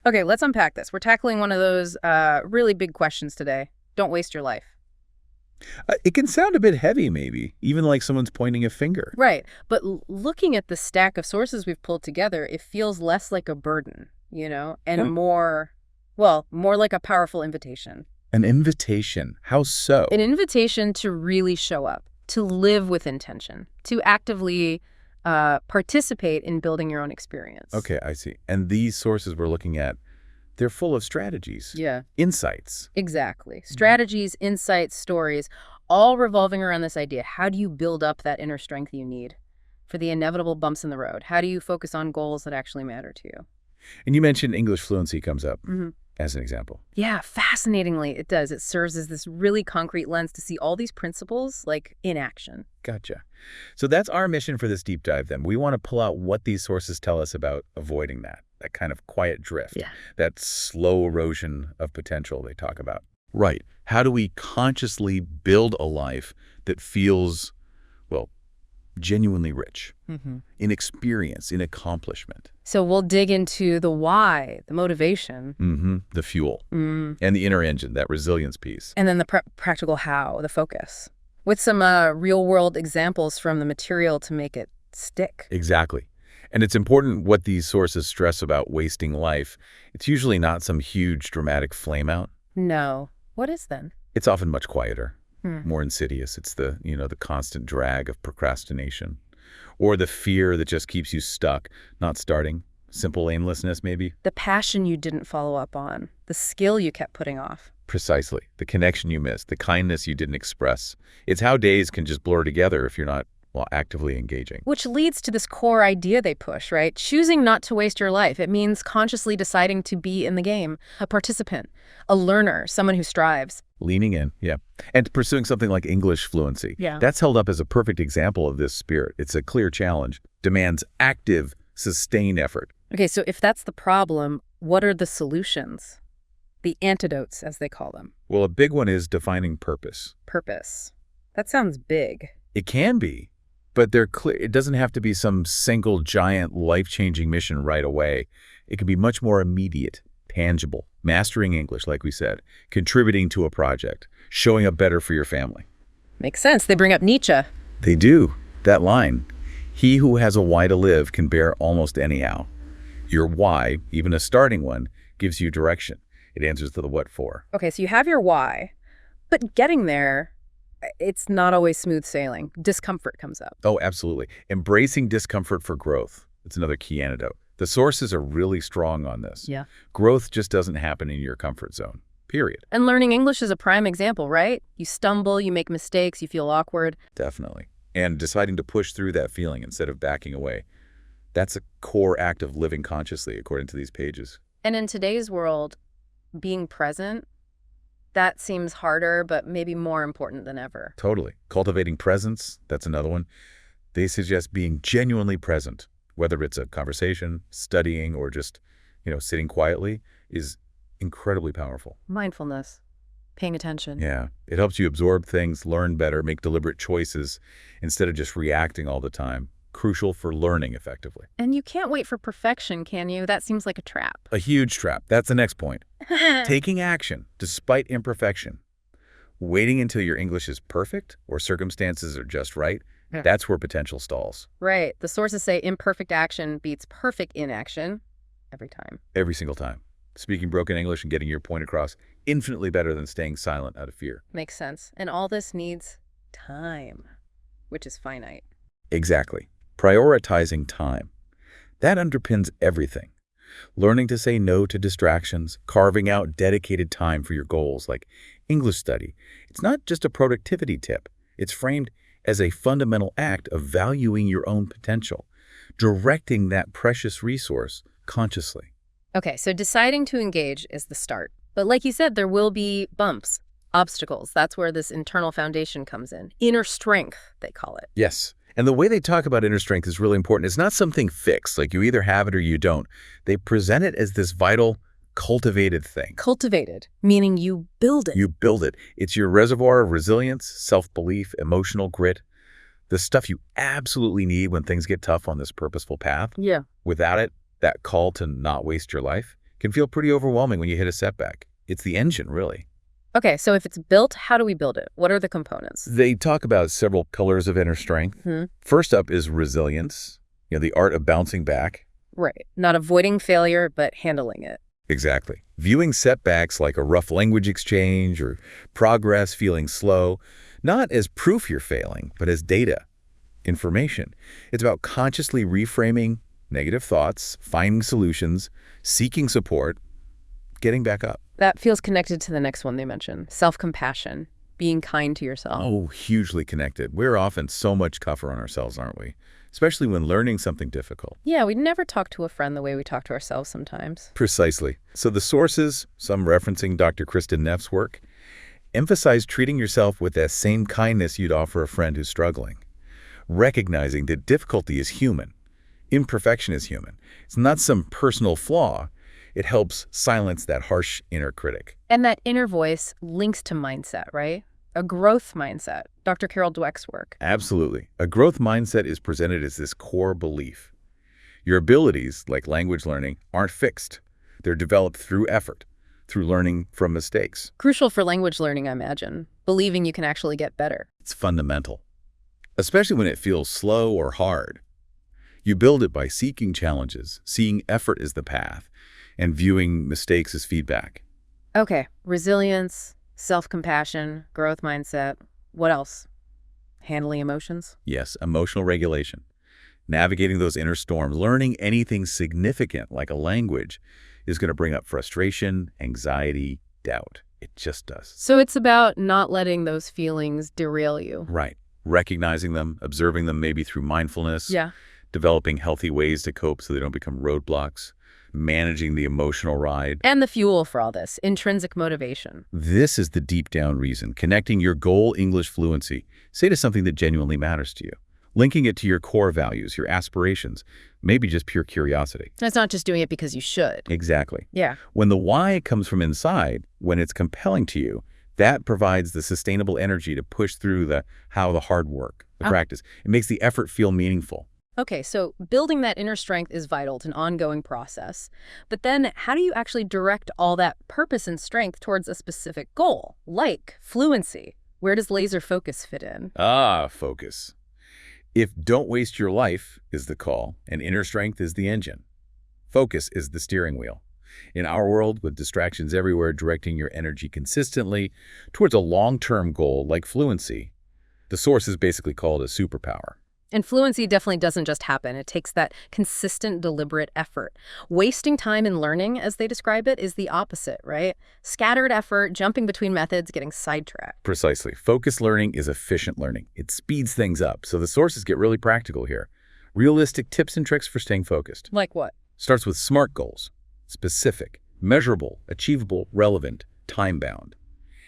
Okay, let's unpack this. We're tackling one of those really big questions today. Don't waste your life. It can sound a bit heavy, maybe, even like someone's pointing a finger. Right, but looking at the stack of sources we've pulled together, it feels less like a burden, Yeah. and more like a powerful invitation. An invitation. How so? An invitation to really show up, to live with intention, to actively participate in building your own experience. Okay, I see. And these sources we're looking at, they're full of strategies. Yeah. Insights. Exactly. Strategies, insights, stories, all revolving around this idea. How do you build up that inner strength you need for the inevitable bumps in the road? How do you focus on goals that actually matter to you? And you mentioned English fluency comes up as an example. Yeah, fascinatingly, it does. It serves as this really concrete lens to see all these principles, like, in action. Gotcha. So that's our mission for this deep dive, then. We want to pull out what these sources tell us about avoiding that kind of quiet drift, that slow erosion of potential they talk about. Right. How do we consciously build a life that feels, well, genuinely rich in experience, in accomplishment? So we'll dig into the why, the motivation. The fuel and the inner engine, that resilience piece. And then the practical how, the focus, with some real-world examples from the material to make it stick. Exactly. And it's important what these sources stress about wasting life. It's usually not some huge dramatic flame out. No. What is then? It's often much quieter, more insidious. It's the constant drag of procrastination, or the fear that just keeps you stuck, not starting. Simple aimlessness, maybe. The passion you didn't follow up on, the skill you kept putting off. Precisely. The connection you missed, the kindness you didn't express. It's how days can just blur together if you're not, actively engaging. Which leads to this core idea they push, right? Choosing not to waste your life. It means consciously deciding to be in the game, a participant, a learner, someone who strives. Leaning in, yeah. And pursuing something like English fluency. Yeah. That's held up as a perfect example of this spirit. It's a clear challenge, demands active, sustained effort. Okay, so if that's the problem, what are the solutions? The antidotes, as they call them. Well, a big one is defining purpose. Purpose. That sounds big. It can be, but they're clear. It doesn't have to be some single giant life-changing mission right away. It can be much more immediate, tangible, mastering English, like we said, contributing to a project, showing up better for your family. Makes sense. They bring up Nietzsche. They do. That line, he who has a why to live can bear almost anyhow. Your why, even a starting one, gives you direction. It answers to the what for. Okay, so you have your why, but getting there, it's not always smooth sailing. Discomfort comes up. Oh, absolutely. Embracing discomfort for growth. It's another key antidote. The sources are really strong on this. Yeah. Growth just doesn't happen in your comfort zone, period. And learning English is a prime example, right? You stumble, you make mistakes, you feel awkward. Definitely. And deciding to push through that feeling instead of backing away. That's a core act of living consciously, according to these pages. And in today's world, being present, that seems harder, but maybe more important than ever. Totally. Cultivating presence, that's another one. They suggest being genuinely present, whether it's a conversation, studying, or just, sitting quietly, is incredibly powerful. Mindfulness, paying attention. Yeah. It helps you absorb things, learn better, make deliberate choices instead of just reacting all the time. Crucial for learning effectively. And you can't wait for perfection, can you? That seems like a trap. A huge trap. That's the next point. Taking action despite imperfection. Waiting until your English is perfect or circumstances are just right, that's where potential stalls. Right. The sources say imperfect action beats perfect inaction every time. Every single time. Speaking broken English and getting your point across, infinitely better than staying silent out of fear. Makes sense. And all this needs time, which is finite. Exactly. Prioritizing time. That underpins everything. Learning to say no to distractions, carving out dedicated time for your goals like English study. It's not just a productivity tip. It's framed as a fundamental act of valuing your own potential, directing that precious resource consciously. Okay, so deciding to engage is the start. But like you said, there will be bumps, obstacles. That's where this internal foundation comes in. Inner strength, they call it. Yes. And the way they talk about inner strength is really important. It's not something fixed, like you either have it or you don't. They present it as this vital, cultivated thing. Cultivated, meaning you build it. You build it. It's your reservoir of resilience, self-belief, emotional grit, the stuff you absolutely need when things get tough on this purposeful path. Yeah. Without it, that call to not waste your life, can feel pretty overwhelming when you hit a setback. It's the engine, really. Okay, so if it's built, how do we build it? What are the components? They talk about several pillars of inner strength. First up is resilience, the art of bouncing back. Right. Not avoiding failure, but handling it. Exactly. Viewing setbacks like a rough language exchange or progress feeling slow, not as proof you're failing, but as data, information. It's about consciously reframing negative thoughts, finding solutions, seeking support, getting back up. That feels connected to the next one they mentioned, self-compassion, being kind to yourself. Oh, hugely connected. We're often so much tougher on ourselves, aren't we? Especially when learning something difficult. Yeah, we never talk to a friend the way we talk to ourselves sometimes. Precisely. So the sources, some referencing Dr. Kristen Neff's work, emphasize treating yourself with that same kindness you'd offer a friend who's struggling. Recognizing that difficulty is human. Imperfection is human. It's not some personal flaw. It helps silence that harsh inner critic. And that inner voice links to mindset, right? A growth mindset, Dr. Carol Dweck's work. Absolutely. A growth mindset is presented as this core belief. Your abilities, like language learning, aren't fixed. They're developed through effort, through learning from mistakes. Crucial for language learning, I imagine, believing you can actually get better. It's fundamental, especially when it feels slow or hard. You build it by seeking challenges, seeing effort as the path, and viewing mistakes as feedback. Okay, resilience, self-compassion, growth mindset. What else? Handling emotions? Yes, emotional regulation. Navigating those inner storms, learning anything significant like a language is going to bring up frustration, anxiety, doubt. It just does. So it's about not letting those feelings derail you. Right. Recognizing them, observing them maybe through mindfulness. Yeah. Developing healthy ways to cope so they don't become roadblocks. Managing the emotional ride. And the fuel for all this, intrinsic motivation. This is the deep down reason, connecting your goal English fluency, say, to something that genuinely matters to you. Linking it to your core values, your aspirations, maybe just pure curiosity. It's not just doing it because you should. Exactly. Yeah. When the why comes from inside, when it's compelling to you, that provides the sustainable energy to push through the hard work, the practice. It makes the effort feel meaningful. Okay, so building that inner strength is vital. It's an ongoing process. But then how do you actually direct all that purpose and strength towards a specific goal, like fluency? Where does laser focus fit in? Focus. If don't waste your life is the call, and inner strength is the engine. Focus is the steering wheel. In our world, with distractions everywhere directing your energy consistently towards a long-term goal like fluency, the source is basically called a superpower. And fluency definitely doesn't just happen. It takes that consistent, deliberate effort. Wasting time in learning, as they describe it, is the opposite, right? Scattered effort, jumping between methods, getting sidetracked. Precisely. Focused learning is efficient learning. It speeds things up. So the sources get really practical here. Realistic tips and tricks for staying focused. Like what? Starts with SMART goals. Specific, measurable, achievable, relevant, time-bound.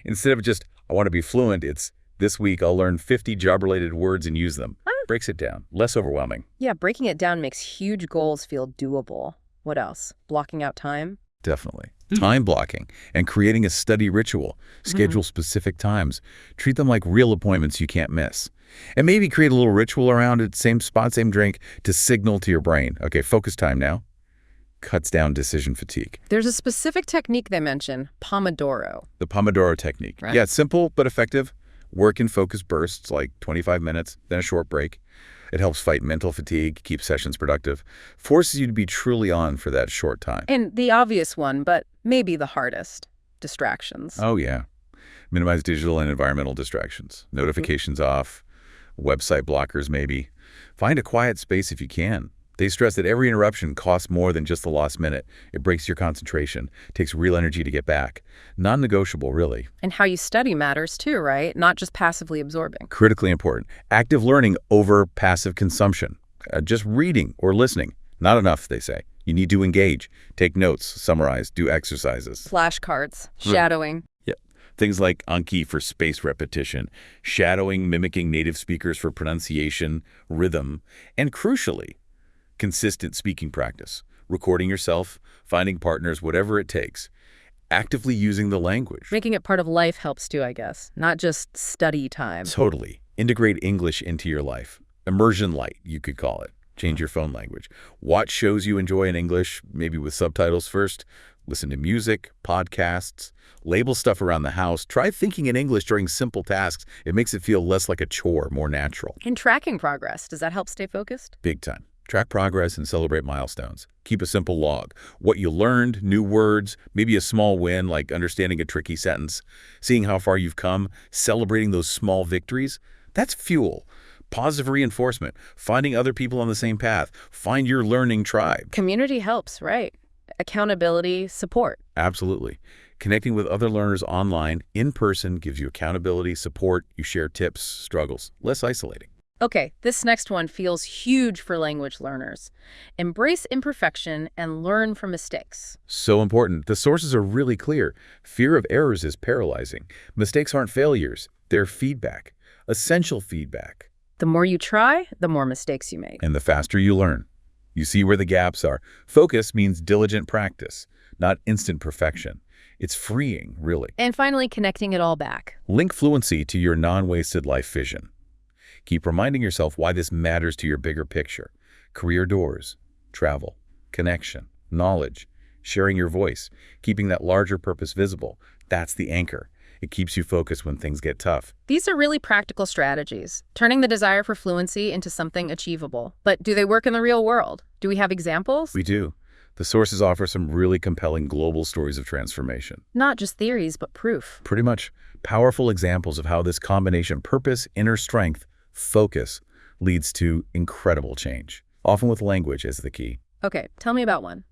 Instead of just, I want to be fluent, it's, this week I'll learn 50 job-related words and use them. Breaks it down. Less overwhelming. Yeah, breaking it down makes huge goals feel doable. What else? Blocking out time? Definitely. Time blocking and creating a study ritual. Schedule specific times. Treat them like real appointments you can't miss. And maybe create a little ritual around it, same spot, same drink, to signal to your brain, okay, focus time now. Cuts down decision fatigue. There's a specific technique they mention, Pomodoro. The Pomodoro technique. Right. Yeah, it's simple but effective. Work in focus bursts, like 25 minutes, then a short break. It helps fight mental fatigue, keep sessions productive, forces you to be truly on for that short time. And the obvious one, but maybe the hardest, distractions. Oh, yeah. Minimize digital and environmental distractions. Notifications off, website blockers maybe. Find a quiet space if you can. They stress that every interruption costs more than just the lost minute. It breaks your concentration, takes real energy to get back. Non-negotiable, really. And how you study matters too, right? Not just passively absorbing. Critically important. Active learning over passive consumption. Just reading or listening. Not enough, they say. You need to engage, take notes, summarize, do exercises. Flashcards, shadowing. Yeah. Things like Anki for space repetition, shadowing, mimicking native speakers for pronunciation, rhythm, and crucially, consistent speaking practice, recording yourself, finding partners, whatever it takes, actively using the language. Making it part of life helps too, I guess, not just study time. Totally. Integrate English into your life. Immersion light, you could call it. Change your phone language. Watch shows you enjoy in English, maybe with subtitles first. Listen to music, podcasts, label stuff around the house. Try thinking in English during simple tasks. It makes it feel less like a chore, more natural. In tracking progress, does that help stay focused? Big time. Track progress and celebrate milestones. Keep a simple log. What you learned, new words, maybe a small win like understanding a tricky sentence. Seeing how far you've come, celebrating those small victories, that's fuel. Positive reinforcement, finding other people on the same path. Find your learning tribe. Community helps, right? Accountability, support. Absolutely. Connecting with other learners online, in person, gives you accountability, support, you share tips, struggles. Less isolating. Okay, this next one feels huge for language learners. Embrace imperfection and learn from mistakes. So important. The sources are really clear. Fear of errors is paralyzing. Mistakes aren't failures. They're feedback. Essential feedback. The more you try, the more mistakes you make. And the faster you learn. You see where the gaps are. Focus means diligent practice, not instant perfection. It's freeing, really. And finally, connecting it all back. Link fluency to your non-wasted life vision. Keep reminding yourself why this matters to your bigger picture. Career doors, travel, connection, knowledge, sharing your voice, keeping that larger purpose visible. That's the anchor. It keeps you focused when things get tough. These are really practical strategies, turning the desire for fluency into something achievable. But do they work in the real world? Do we have examples? We do. The sources offer some really compelling global stories of transformation. Not just theories, but proof. Pretty much powerful examples of how this combination purpose, inner strength, focus leads to incredible change, often with language as the key. Okay, tell me about one.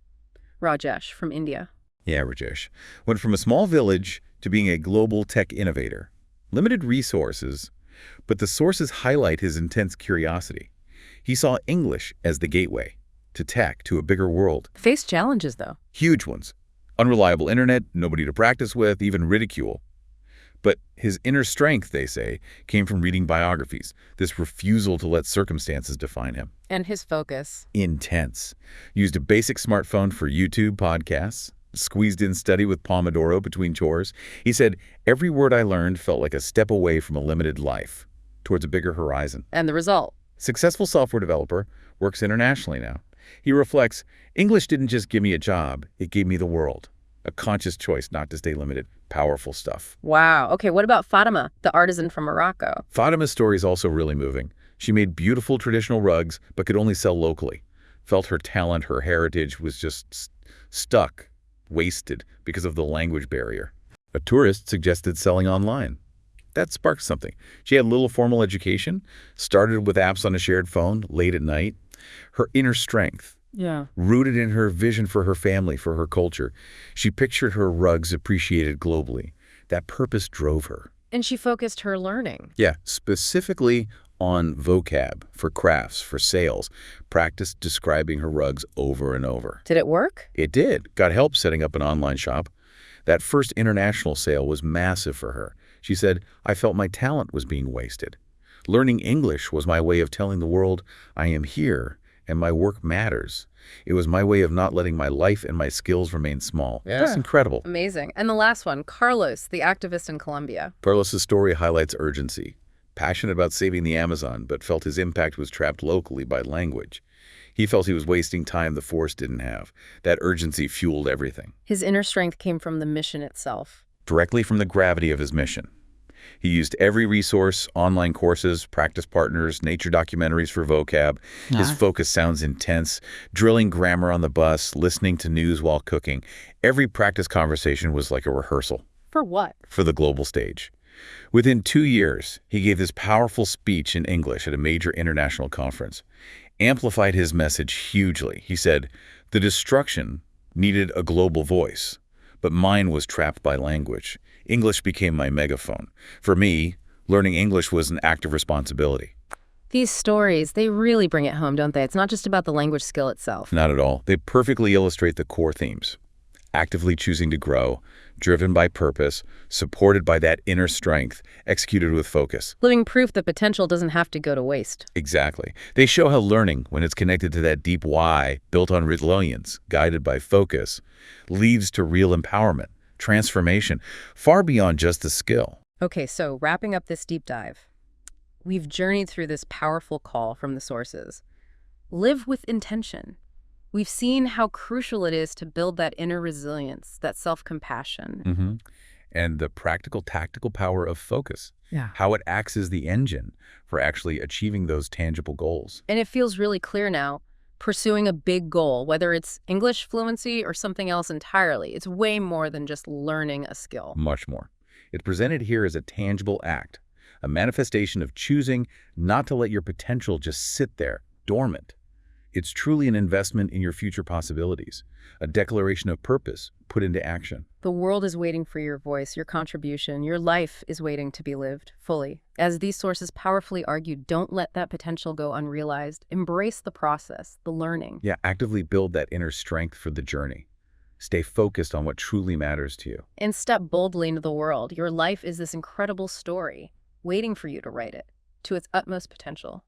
Rajesh from India. Yeah, Rajesh went from a small village to being a global tech innovator. Limited resources, but the sources highlight his intense curiosity. He saw English as the gateway to tech, to a bigger world. Faced challenges, though. Huge ones. Unreliable internet, nobody to practice with, even ridicule. But his inner strength, they say, came from reading biographies, this refusal to let circumstances define him. And his focus. Intense. Used a basic smartphone for YouTube podcasts, squeezed in study with Pomodoro between chores. He said, every word I learned felt like a step away from a limited life, towards a bigger horizon. And the result? Successful software developer, works internationally now. He reflects, English didn't just give me a job, it gave me the world. A conscious choice not to stay limited. Powerful stuff. Wow. Okay, what about Fatima, the artisan from Morocco? Fatima's story is also really moving. She made beautiful traditional rugs, but could only sell locally. Felt her talent, her heritage was just stuck, wasted because of the language barrier. A tourist suggested selling online. That sparked something. She had little formal education, started with apps on a shared phone late at night. Her inner strength, rooted in her vision for her family, for her culture. She pictured her rugs appreciated globally. That purpose drove her. And she focused her learning. Yeah, specifically on vocab, for crafts, for sales. Practiced describing her rugs over and over. Did it work? It did. Got help setting up an online shop. That first international sale was massive for her. She said, I felt my talent was being wasted. Learning English was my way of telling the world I am here and my work matters. It was my way of not letting my life and my skills remain small. Yeah. That's incredible. Amazing. And the last one, Carlos, the activist in Colombia. Carlos's story highlights urgency. Passionate about saving the Amazon, but felt his impact was trapped locally by language. He felt he was wasting time the force didn't have. That urgency fueled everything. His inner strength came from the mission itself. Directly from the gravity of his mission. He used every resource, online courses, practice partners, nature documentaries for vocab. His focus sounds intense, drilling grammar on the bus, listening to news while cooking. Every practice conversation was like a rehearsal. For what? For the global stage. Within 2 years, he gave this powerful speech in English at a major international conference. Amplified his message hugely. He said, the destruction needed a global voice, but mine was trapped by language. English became my megaphone. For me, learning English was an act of responsibility. These stories, they really bring it home, don't they? It's not just about the language skill itself. Not at all. They perfectly illustrate the core themes. Actively choosing to grow, driven by purpose, supported by that inner strength, executed with focus. Living proof that potential doesn't have to go to waste. Exactly. They show how learning, when it's connected to that deep why, built on resilience, guided by focus, leads to real empowerment, transformation, far beyond just the skill. Okay, so wrapping up this deep dive, we've journeyed through this powerful call from the sources. Live with intention. We've seen how crucial it is to build that inner resilience, that self-compassion. And the practical, tactical power of focus, Yeah. how it acts as the engine for actually achieving those tangible goals. And it feels really clear now, pursuing a big goal, whether it's English fluency or something else entirely, it's way more than just learning a skill. Much more. It's presented here as a tangible act, a manifestation of choosing not to let your potential just sit there, dormant. It's truly an investment in your future possibilities, a declaration of purpose put into action. The world is waiting for your voice, your contribution, your life is waiting to be lived fully. As these sources powerfully argue, don't let that potential go unrealized. Embrace the process, the learning. Yeah, actively build that inner strength for the journey. Stay focused on what truly matters to you. And step boldly into the world. Your life is this incredible story, waiting for you to write it to its utmost potential.